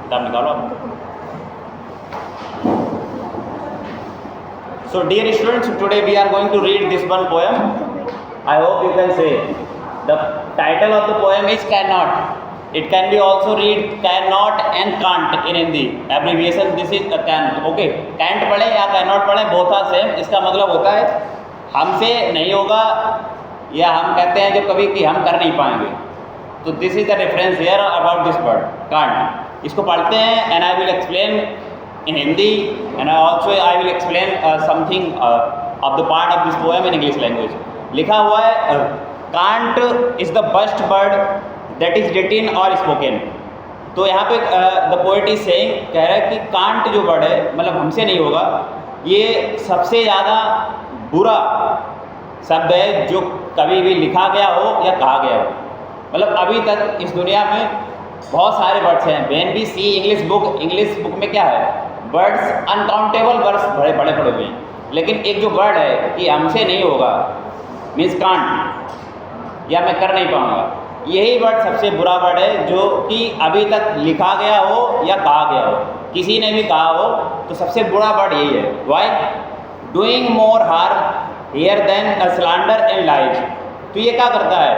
किताब निकालो आप। So dear students, today we are going to read this one poem. I hope you can say. The title of the poem is Cannot. It can be also read cannot and can't in Hindi. Abbreviation this is a can't. Okay, can't पढ़े या cannot पढ़े both are same. इसका मतलब होता है हमसे नहीं होगा, या हम कहते हैं जो कभी कि हम कर नहीं पाएंगे। तो this is the reference here about this word can't. इसको पढ़ते हैं and I will explain in Hindi and also I will explain something of the part of this poem in English language. लिखा हुआ है can't is the best word that is written और spoken. तो यहाँ पे द पोएट इज सेइंग, कह रहा है कि कांट जो वर्ड है मतलब हमसे नहीं होगा, ये सबसे ज़्यादा बुरा शब्द है जो कभी भी लिखा गया हो या कहा गया हो। मतलब अभी तक इस दुनिया में बहुत सारे वर्ड्स हैं। When we see English book में क्या है, वर्ड्स अनकाउंटेबल वर्ड्स बड़े बड़े पड़े हुए हैं, लेकिन एक जो वर्ड है कि हमसे नहीं होगा मीन्स कांट, या मैं कर नहीं पाऊँगा, यही वर्ड सबसे बुरा वर्ड है जो कि अभी तक लिखा गया हो या कहा गया हो। किसी ने भी कहा हो तो सबसे बुरा वर्ड यही है। Why? Doing more harm here than a slander in life. तो ये क्या करता है,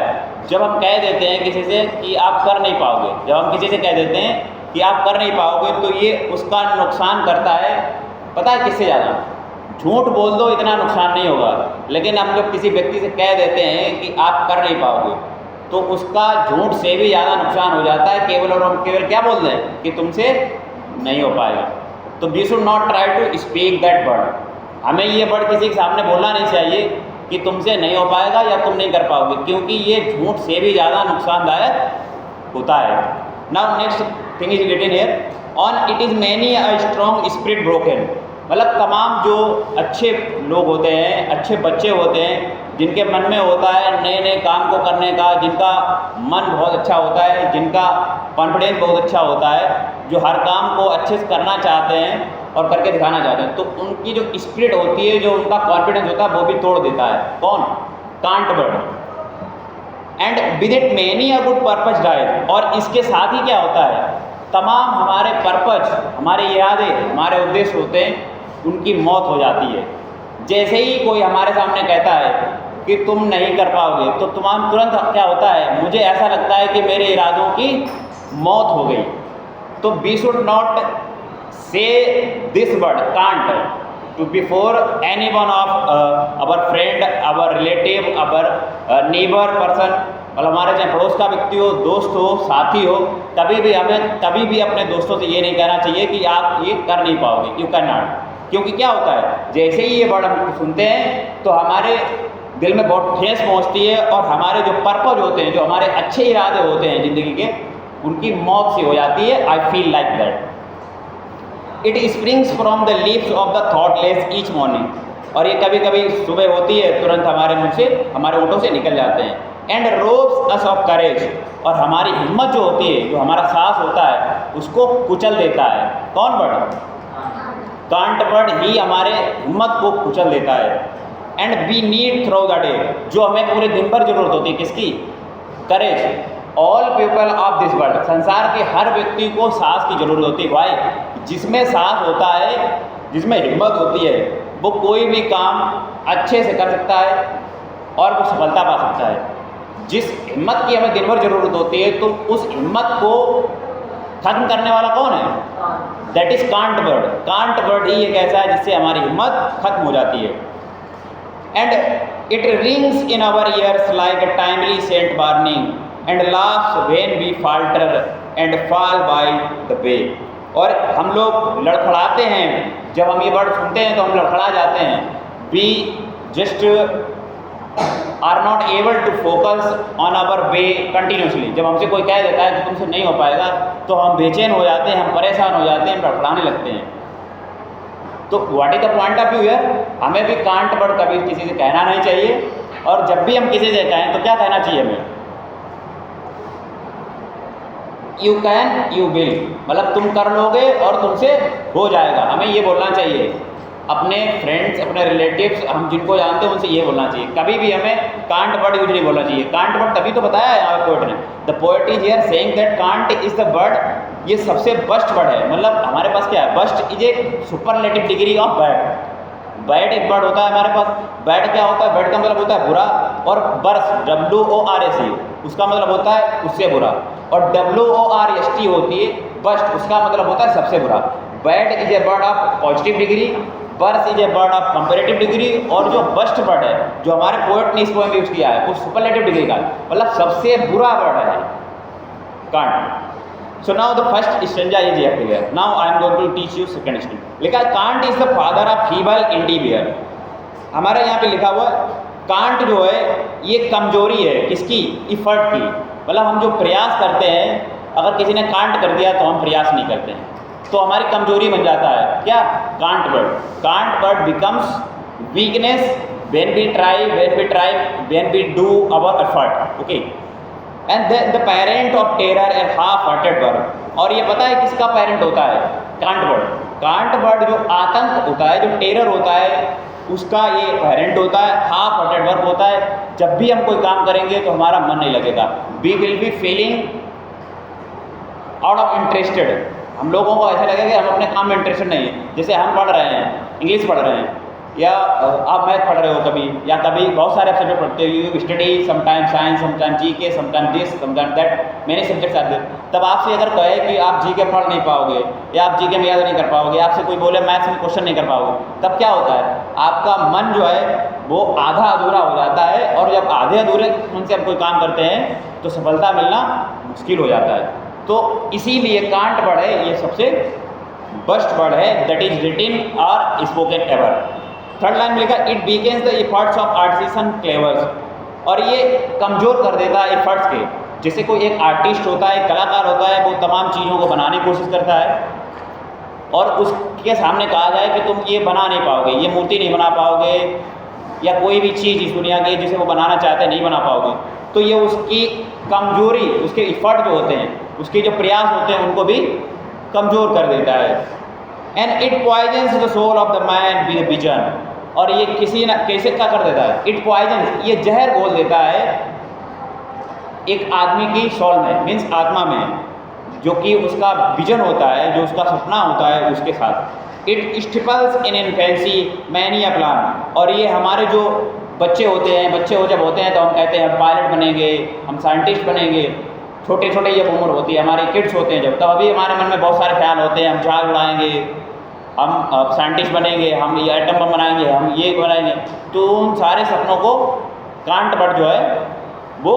जब हम कह देते हैं किसी से कि आप कर नहीं पाओगे, जब हम किसी से कह देते हैं कि आप कर नहीं पाओगे, तो ये उसका नुकसान करता है। पता है किससे ज़्यादा? झूठ बोल दो इतना नुकसान नहीं होगा, लेकिन हम जब किसी व्यक्ति से कह देते हैं कि आप कर नहीं पाओगे तो उसका झूठ से भी ज़्यादा नुकसान हो जाता है। केवल और हम केवल क्या बोल दें कि तुमसे नहीं हो पाएगा। तो we should not try to speak that word. हमें ये वर्ड किसी के सामने बोलना नहीं चाहिए कि तुमसे नहीं हो पाएगा या तुम नहीं कर पाओगे, क्योंकि ये झूठ से भी ज़्यादा नुकसानदायक होता है। Now next thing is written here, on it is many a strong spirit broken. मतलब तमाम जो अच्छे लोग होते हैं, अच्छे बच्चे होते हैं, जिनके मन में होता है नए नए काम को करने का, जिनका मन बहुत अच्छा होता है, जिनका कॉन्फिडेंस बहुत अच्छा होता है, जो हर काम को अच्छे से करना चाहते हैं और करके दिखाना चाहते हैं, तो उनकी जो स्पिरिट होती है, जो उनका कॉन्फिडेंस होता है, वो भी तोड़ देता है। कौन? Can't word. And with it many a good purpose dies. और इसके साथ ही क्या होता है, तमाम हमारे पर्पज, हमारे इरादे, हमारे उद्देश्य होते हैं, उनकी मौत हो जाती है। जैसे ही कोई हमारे सामने कहता है कि तुम नहीं कर पाओगे, तो तुरंत क्या होता है, मुझे ऐसा लगता है कि मेरे इरादों की मौत हो गई। तो we should not say this word can't to before any one of our friend, our relative, our neighbour person, मतलब हमारे चाहे पड़ोस का व्यक्ति हो, दोस्त हो, साथी हो, कभी भी अपने दोस्तों से ये नहीं कहना चाहिए कि आप ये कर नहीं पाओगे, यू कैन नॉट। क्योंकि क्या होता है, जैसे ही ये वर्ड हम सुनते हैं तो हमारे दिल में बहुत ठेस पहुंचती है, और हमारे जो पर्पज होते हैं, जो हमारे अच्छे इरादे होते हैं ज़िंदगी के, उनकी मौत सी हो जाती है। I feel like that it springs from the lips of the thoughtless each morning. और ये कभी कभी सुबह होती है, तुरंत हमारे मुंह से, हमारे होठों से निकल जाते हैं। And ropes us of courage. और हमारी हिम्मत जो होती है, जो हमारा साहस होता है, उसको कुचल देता है। कौन वर्ड? कांट वर्ड ही हमारे हिम्मत को कुचल देता है। And we need through the day. जो हमें पूरे दिन भर जरूरत होती है, किसकी? Courage. All people of this world. संसार के हर व्यक्ति को साहस की जरूरत होती है। भाई, जिसमें साहस होता है, जिसमें हिम्मत होती है, वो कोई भी काम अच्छे से कर सकता है और वो सफलता पा सकता है। जिस हिम्मत की हमें दिन भर जरूरत होती है, तो उस हिम्मत को खत्म करने वाला कौन है? That is can't word. Can't word ही एक ऐसा है जिससे हमारी हिम्मत खत्म हो जाती है। And it rings in our ears like a timely sent warning and laughs when we falter and fall by the way. और हम लोग लड़खड़ाते हैं, जब हम ये वर्ड सुनते हैं तो हम लड़खड़ा जाते हैं। We just are not able to focus on our way continuously. जब हमसे कोई कह देता है कि तुमसे नहीं हो पाएगा, तो हम बेचैन हो जाते हैं, हम परेशान हो जाते हैं, हम लड़खड़ाने लगते हैं। तो what is the point of view here? हमें भी कांट वर्ड कभी किसी से कहना नहीं चाहिए, और जब भी हम किसी से कहें तो क्या कहना चाहिए हमें? You can you will. मतलब तुम कर लोगे और तुमसे हो जाएगा। हमें ये बोलना चाहिए। अपने फ्रेंड्स, अपने रिलेटिव्स, हम जिनको जानते हैं उनसे ये बोलना चाहिए। कभी भी हमें कांट वर्ड यूज नहीं बोलना चाहिए। कांट वर्ड तभी तो बताया है यहाँ पोएट ने। The poet is here saying that can't is the word ये सबसे वर्स्ट वर्ड है। मतलब हमारे पास क्या है, worst is a superlative degree of bad. Bad एक वर्ड होता है हमारे पास। बैड क्या होता है, बैड का मतलब होता है बुरा, और वर्स WORS उसका मतलब होता है उससे बुरा, और WORST होती है वर्स्ट, उसका मतलब होता है सबसे बुरा। Bad is a word of positive degree, worse is a word of comparative degree, और जो वर्स्ट वर्ड है जो हमारे पोएट ने इस पोएम में यूज किया है वो सुपरलेटिव डिग्री का, मतलब सबसे बुरा वर्ड है can't. So now the first stanza is here clear. Now I am going to teach you second stanza. लिखा है can't is the father of feeble individual. हमारे यहाँ पे लिखा हुआ है कांट जो है ये कमजोरी है किसकी, इफर्ट की। मतलब हम जो प्रयास करते हैं, अगर किसी ने कांट कर दिया तो हम प्रयास नहीं करते हैं, तो हमारी कमजोरी बन जाता है क्या, can't word. Can't word becomes weakness when we try when we do our effort, okay। And the parent of terror and half hearted word. और ये पता है किसका पेरेंट होता है, कांट वर्ड। कांट वर्ड जो आतंक होता है, जो टेरर होता है, उसका ये पेरेंट होता है। हाफ हार्टेड वर्ड होता है जब भी हम कोई काम करेंगे तो हमारा मन नहीं लगेगा, we will be feeling out of interested. हम लोगों को ऐसा लगेगा कि हम अपने काम में इंटरेस्टेड नहीं है। जैसे हम पढ़ रहे हैं, इंग्लिश पढ़ रहे हैं, या आप मैथ पढ़ रहे हो कभी, या कभी बहुत सारे सब्जेक्ट पढ़ते हो, you study sometime science, sometime GK, sometime this, sometime that, many subjects आते हैं। तब आपसे अगर कहे कि आप जीके पढ़ नहीं पाओगे या आप जीके में याद नहीं कर पाओगे, आपसे कोई बोले मैथ्स में क्वेश्चन नहीं कर पाओगे, तब क्या होता है, आपका मन जो है वो आधा अधूरा हो जाता है। और जब आधे अधूरे मन से हम कोई काम करते हैं तो सफलता मिलना मुश्किल हो जाता है। तो इसीलिए कांट वर्ड है ये सबसे वर्स्ट वर्ड है दैट इज रिटिन और स्पोकन एवर। थर्ड लाइन में लिखा it weakens the efforts of artisan clever. और ये कमज़ोर कर देता है एफर्ट्स के। जैसे कोई एक आर्टिस्ट होता है, कलाकार होता है, वो तमाम चीज़ों को बनाने की कोशिश करता है और उसके सामने कहा जाए कि तुम ये बना नहीं पाओगे, ये मूर्ति नहीं बना पाओगे, या कोई भी चीज़ इस दुनिया की जिसे वो बनाना चाहते हैं नहीं बना पाओगे, तो ये उसकी कमजोरी, उसके एफर्ट जो होते हैं, उसके जो प्रयास होते हैं उनको भी कमज़ोर कर देता है। And it poisons the soul of the man with vision. और ये किसी ना कैसे क्या कर देता है, इट पॉइजन्स, ये जहर घोल देता है एक आदमी की सोल में, मीन्स आत्मा में, जो कि उसका विजन होता है, जो उसका सपना होता है उसके साथ। It stifles in infancy many a plan. और ये हमारे जो बच्चे होते हैं, बच्चे जब होते हैं तो हम कहते हैं हम पायलट बनेंगे, हम साइंटिस्ट बनेंगे, छोटे छोटे ये उम्र होती है, हमारे किड्स होते हैं जब, तब अभी हमारे मन में बहुत सारे ख्याल होते हैं, हम जहाज उड़ाएंगे, हम साइंटिस्ट बनेंगे, हम ये एटम बम बनाएंगे, हम ये बनाएंगे। तो उन सारे सपनों को कांट वर्ड जो है वो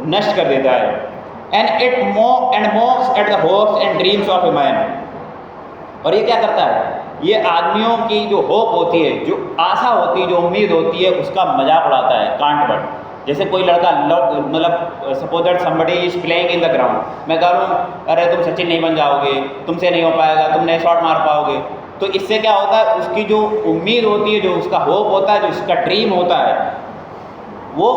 नष्ट कर देता है। And it मॉक्स at the hopes and dreams of a man. और ये क्या करता है, ये आदमियों की जो होप होती है, जो आशा होती है, जो उम्मीद होती है, उसका मजाक उड़ाता है कांट वर्ड। जैसे कोई लड़का मतलब suppose that somebody is playing in the ground, मैं कह रहा हूँ अरे तुम सचिन नहीं बन जाओगे, तुमसे नहीं हो पाएगा, तुम नहीं शॉट मार पाओगे, तो इससे क्या होता है, उसकी जो उम्मीद होती है, जो उसका होप होता है, जो उसका ड्रीम होता है, वो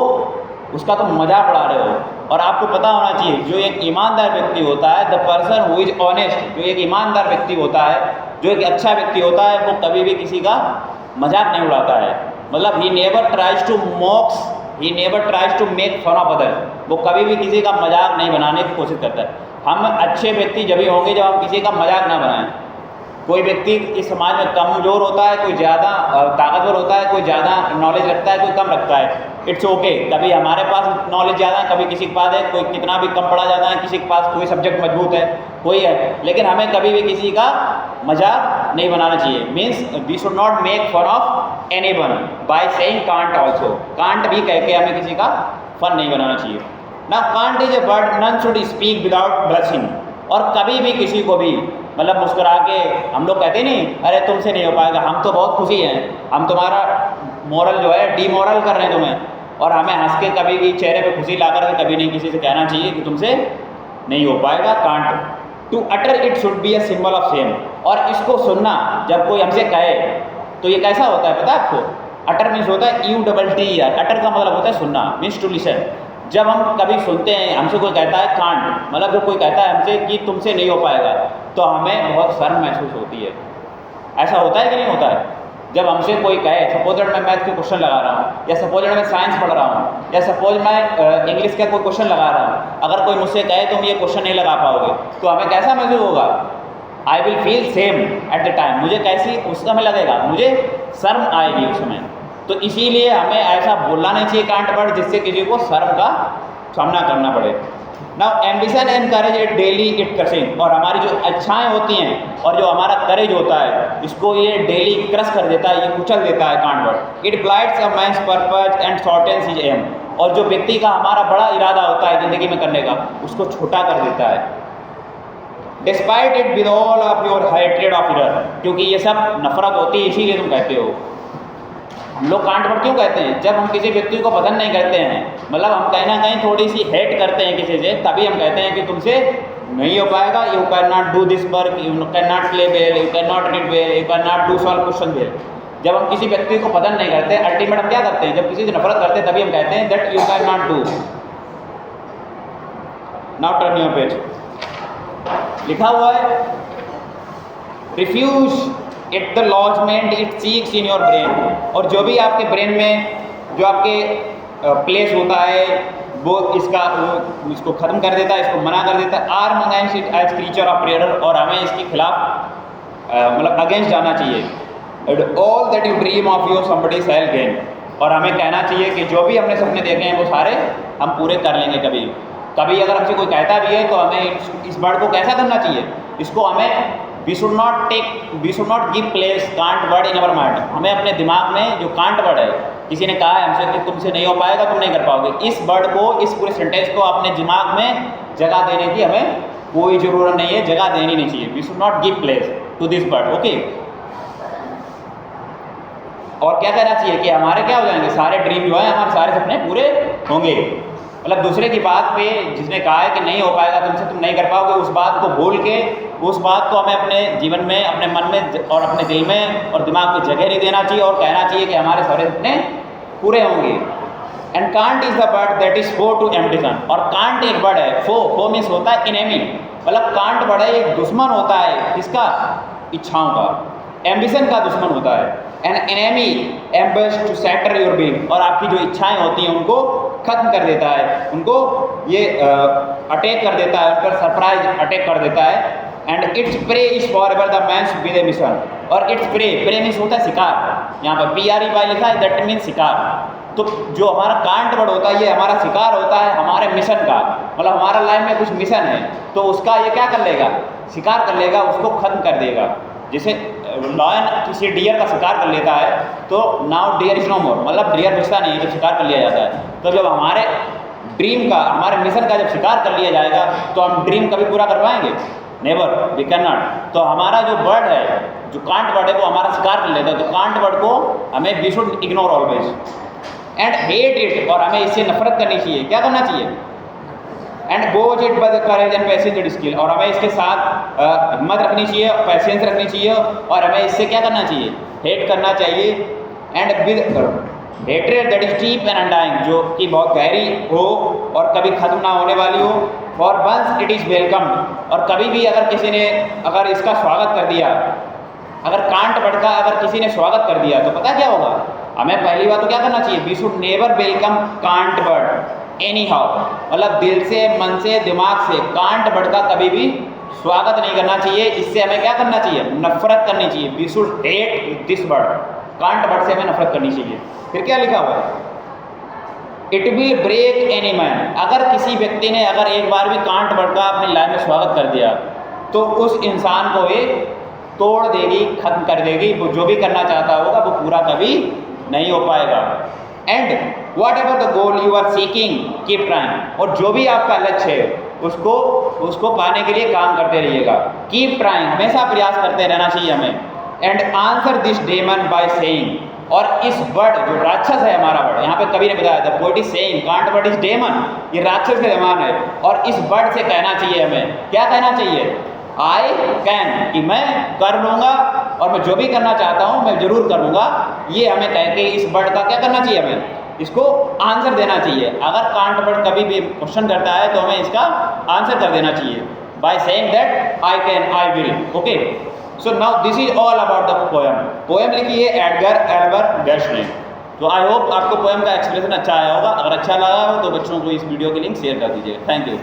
उसका तुम मजाक उड़ा रहे हो। और आपको पता होना चाहिए जो एक ईमानदार व्यक्ति होता है, the person who is honest, जो एक ईमानदार व्यक्ति होता है, जो एक अच्छा व्यक्ति होता है, वो कभी भी किसी का मजाक नहीं उड़ाता है। मतलब he never tries to mocks, he never tries to make fun of others, वो कभी भी किसी का मजाक नहीं बनाने की कोशिश करता है। हम अच्छे व्यक्ति जब ही होंगे जब हम किसी का मजाक ना बनाएं। कोई व्यक्ति इस समाज में कमज़ोर होता है, कोई ज़्यादा ताकतवर होता है, कोई ज़्यादा नॉलेज रखता है, कोई कम रखता है, इट्स ओके। कभी हमारे पास नॉलेज ज़्यादा है, कभी किसी के पास है, कोई कितना भी कम पढ़ा जाता है, किसी के पास कोई सब्जेक्ट मजबूत है, कोई है, लेकिन हमें कभी भी किसी का मजाक नहीं बनाना चाहिए। Means we should not make fun of any one by saying can't also. Can't भी कह के हमें किसी का फन नहीं बनाना चाहिए ना। Can't is a word none should speak without blushing. और कभी भी किसी को भी मतलब मुस्कुरा के, हम लोग कहते नहीं अरे तुमसे नहीं हो पाएगा, हम तो बहुत खुशी हैं, हम तुम्हारा मोरल जो है डीमोरल कर रहे हैं तुम्हें, और हमें हंस के कभी भी चेहरे पे खुशी ला कर कभी नहीं किसी से कहना चाहिए कि तुमसे नहीं हो पाएगा। Can't to utter it should be a symbol of shame. और इसको सुनना जब कोई हमसे कहे तो ये कैसा होता है पता है आपको, अटर मीन्स होता है UTT। अटर का मतलब होता है सुनना, मीन्स टू लिसन। जब हम कभी सुनते हैं, हमसे कोई कहता है कांट, मतलब जब कोई कहता है हमसे कि तुमसे नहीं हो पाएगा, तो हमें बहुत शर्म महसूस होती है। ऐसा होता है कि नहीं होता है? जब हमसे कोई कहे, सपोज मैं मैथ के क्वेश्चन लगा रहा हूँ, या सपोज मैं साइंस पढ़ रहा हूँ, या सपोज मैं इंग्लिश का कोई क्वेश्चन लगा रहा हूँ, अगर कोई मुझसे कहे तुम ये क्वेश्चन नहीं लगा पाओगे, तो हमें कैसा महसूस होगा? I will feel same at the time. मुझे कैसी उस समय लगेगा, मुझे शर्म आएगी उस समय। तो इसीलिए हमें ऐसा बोलना नहीं चाहिए कांट वर्ड जिससे किसी को शर्म का सामना करना पड़े। Now ambition and courage it daily it crushing, और हमारी जो इच्छाएं होती हैं और जो हमारा करेज होता है, इसको ये डेली क्रश कर देता है, ये कुचल देता है can't word. It blights a man's purpose and shortens his aim, और जो व्यक्ति का हमारा बड़ा इरादा होता है ज़िंदगी में करने का, उसको छोटा कर देता है। Despite it with all of your hatred of error, क्योंकि ये सब नफरत होती है इसीलिए तुम कहते हो। हम लोग कांट वर्ड क्यों कहते हैं? जब हम किसी व्यक्ति को पसंद नहीं करते हैं, मतलब हम कहीं ना कहीं थोड़ी सी हेट करते हैं किसी से, तभी हम कहते हैं कि तुमसे नहीं हो पाएगा, you can not do this work, you can not play well, you can not read well, you can not do solve question well. जब हम किसी व्यक्ति को पसंद नहीं करते, अल्टीमेट हम क्या करते हैं? जब किसी से नफरत करते हैं तभी हम कहते हैं that you can not do. Now turn your page, लिखा हुआ है refuse it the lodgement it seeks in your brain, और जो भी आपके ब्रेन में जो आपके प्लेस होता है वो इसको ख़त्म कर देता है, इसको मना कर देता है। Arm against it as creature of prayer, और हमें इसके खिलाफ मतलब अगेंस्ट जाना चाहिए। All that you dream of your somebody shall gain, और हमें कहना चाहिए कि जो भी हमने सपने देखे हैं वो सारे हम पूरे कर लेंगे। कभी कभी अगर हमसे कोई कहता भी है तो हमें इस वर्ड को कैसा करना चाहिए? इसको हमें we should not give place can't word in our mind. हमें अपने दिमाग में जो कांट वर्ड है, किसी ने कहा है हमसे कि तुमसे नहीं हो पाएगा, तुम नहीं कर पाओगे, इस वर्ड को, इस पूरे सेंटेंस को अपने दिमाग में जगह देने की हमें कोई ज़रूरत नहीं है, जगह देनी नहीं चाहिए। We should not give place to this word, okay. और क्या कहना चाहिए कि हमारे क्या हो जाएंगे, सारे ड्रीम जो है, हमारे सारे सपने पूरे होंगे। मतलब दूसरे की बात पे जिसने कहा है कि नहीं हो पाएगा तुमसे, तुम नहीं कर पाओगे, उस बात को बोल के, उस बात को हमें अपने जीवन में, अपने मन में और अपने दिल में और दिमाग में जगह नहीं देना चाहिए, और कहना चाहिए कि हमारे सारे सपने पूरे होंगे। And can't is the word that is foe to ambition, और कांट एक वर्ड है, फो मीन्स होता है इनेमी, मतलब कांट वर्ड है एक दुश्मन होता है, किसका? इच्छाओं का। एम्बिशन का दुश्मन होता है। An enemy ambush to shatter your being, और आपकी जो इच्छाएं होती हैं उनको खत्म कर देता है, उनको ये अटैक कर देता है, उन पर सरप्राइज अटैक कर देता है। And its prey is forever the man's with a mission, और इट्स प्रे मीन्स होता है शिकार, यहाँ पर PRE लिखा है, दैट मीन्स शिकार। तो जो हमारा कांट वर्ड होता है ये हमारा शिकार होता है हमारे मिशन का, मतलब हमारा लाइफ में कुछ मिशन है तो उसका ये क्या कर लेगा? शिकार कर लेगा, उसको खत्म कर देगा। जैसे लॉयन किसी डियर का शिकार कर लेता है तो नाउ डियर इज नो मोर, मतलब डियर बचता नहीं है जब शिकार कर लिया जाता है। तो जब हमारे ड्रीम का, हमारे मिशन का जब शिकार कर लिया जाएगा तो हम ड्रीम कभी पूरा कर पाएंगे? Never, we can not. तो हमारा जो वर्ड है, जो कांट वर्ड है, वो हमारा शिकार कर लेता है। तो कांट वर्ड को हमें we should ignore always and hate it, और हमें इससे नफरत करनी चाहिए। क्या करना चाहिए? And goes it by the courage and patience and skill, और हमें इसके साथ हिम्मत रखनी चाहिए, पैसेंस रखनी चाहिए, और हमें इससे क्या करना चाहिए? हेट करना चाहिए। And with hatred that is deep and undying, जो कि बहुत गहरी हो और कभी खत्म ना होने वाली हो। For once it is welcome, और कभी भी अगर किसी ने अगर इसका स्वागत कर दिया, अगर कांट वर्ड का अगर किसी ने स्वागत कर दिया तो पता क्या होगा? हमें पहली बात तो क्या करना चाहिए? We should never welcome can't word anyhow, मतलब दिल से, मन से, दिमाग से कांट वर्ड का कभी भी स्वागत नहीं करना चाहिए। इससे हमें क्या करना चाहिए? नफरत करनी चाहिए। We should hate this word, can't word से हमें नफरत करनी चाहिए। फिर क्या लिखा हुआ है? It will break any man, अगर किसी व्यक्ति ने अगर एक बार भी कांट वर्ड का अपनी लाइफ में स्वागत कर दिया तो उस इंसान को ये तोड़ देगी, खत्म कर देगी। वो जो भी करना चाहता होगा वो पूरा कभी नहीं हो पाएगा। And whatever the goal you are seeking keep trying, और जो भी आपका लक्ष्य है उसको पाने के लिए काम करते रहिएगा। कीप ट्राइंग, हमेशा प्रयास करते रहना चाहिए हमें। And answer this demon by saying, और इस वर्ड जो राक्षस है हमारा वर्ड, यहाँ पे कभी ने बताया था poet is saying, can't word is demon, ये राक्षस का जमान है। और इस वर्ड से कहना चाहिए हमें, क्या कहना चाहिए? आई कैन, कि मैं कर लूँगा और मैं जो भी करना चाहता हूँ मैं ज़रूर करूँगा। ये हमें कह के इस वर्ड का क्या करना चाहिए? हमें इसको आंसर देना चाहिए। अगर कांट वर्ड कभी भी क्वेश्चन करता है तो हमें इसका आंसर कर देना चाहिए by saying that I can, I will, okay. So now this is all about the poem. Poem लिखी है एडगर एल्बर्ट गेस्ट ने। तो आई होप आपको पोएम का एक्सप्लेनेशन अच्छा आया होगा। अगर अच्छा लगा हो तो बच्चों को इस वीडियो की लिंक शेयर कर दीजिएगा। Thank you.